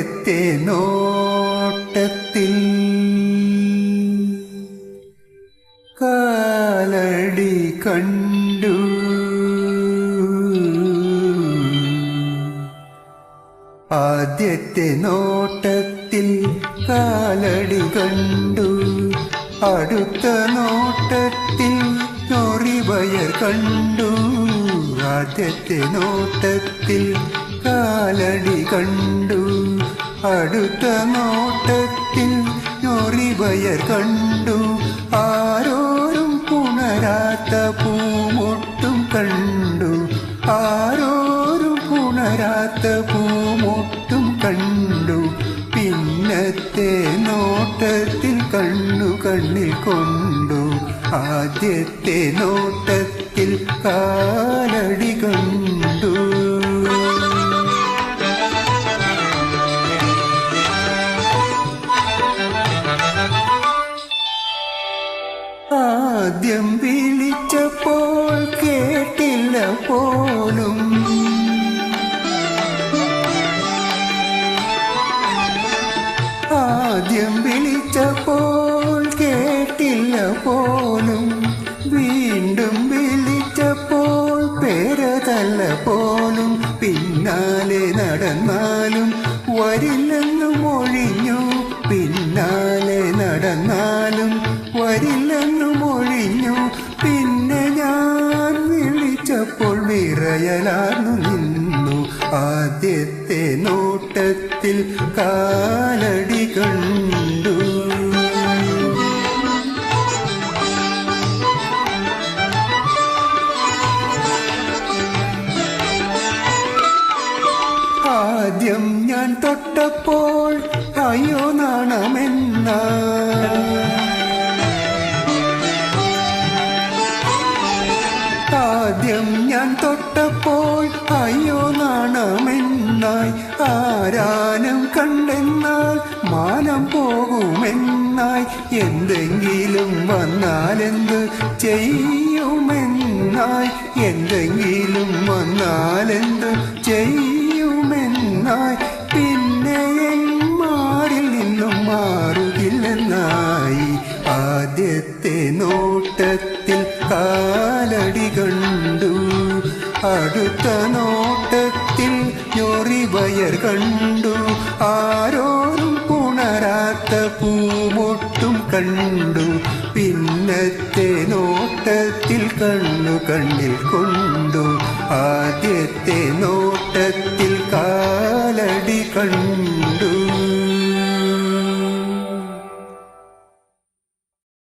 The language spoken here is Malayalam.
ആദ്യത്തെ നോട്ടത്തിൽ കാലടി കണ്ടു. ആദ്യത്തെ നോട്ടത്തിൽ കാലടി കണ്ടു. അടുത്ത നോട്ടത്തിൽ ഞൊറിവയർ കണ്ടു. ആദ്യത്തെ നോട്ടത്തിൽ കാലടി കണ്ടു. അടുത്ത നോട്ടത്തിൽ ഞൊറിവയർ കണ്ടു. ആരോരും പുണരാത്ത പൂമൊട്ടും കണ്ടു. ആരോരും പുണരാത്ത പൂമൊട്ടും കണ്ടു. പിന്നത്തെ നോട്ടത്തിൽ കണ്ണു കണ്ണിൽ കൊണ്ടു. ആദ്യത്തെ നോട്ടത്തിൽ കാലടി കണ്ടു. ആദ്യം വിളിച്ചപ്പോൾ കേട്ടില്ല പോലും. ആദ്യം വിളിച്ചപ്പോൾ കേട്ടില്ല പോലും. വീണ്ടും വിളിച്ചപ്പോൾ പേരതല്ല പോലും. പിന്നാലെ നടന്നാലും വരില്ലെന്നും ഒഴിഞ്ഞു. പിന്നാലെ നടന്നാലും വരില്ലെന്നും ഒഴിഞ്ഞു. പിന്നെ ഞാൻ വിളിച്ചപ്പോൾ വിറയലാർന്നു നിന്നു. ആദ്യത്തെ നോട്ടത്തിൽ കാലടി കണ്ടു. ആദ്യം ഞാൻ തൊട്ടപ്പോൾ അയ്യോ നാണമെന്ന. ആദ്യം ഞാൻ തൊട്ടപ്പോൾ അയ്യോ നാണമെന്നായി. ആരാനം കണ്ടെന്നാൽ മാനം പോകുമെന്നായി. എന്തെങ്കിലും വന്നാലെന്ത് ചെയ്യുമെന്നായി. എന്തെങ്കിലും വന്നാലെന്ത് ചെയ്യുമെന്നായി. പിന്നെ മാറിൽ നിന്നും മാറുകില്ലെന്നായി. ആദ്യത്തെ നോട്ടത്തിൽ കാലടി കണ്ടു. അടുത്ത നോട്ടത്തിൽ ഞൊറിവയർ കണ്ടു. ആരോരും പുണരാത്ത പൂമൊട്ടും കണ്ടു. പിന്നത്തെ നോട്ടത്തിൽ കണ്ണു കണ്ണിൽ കൊണ്ടു. ആദ്യത്തെ നോട്ടത്തിൽ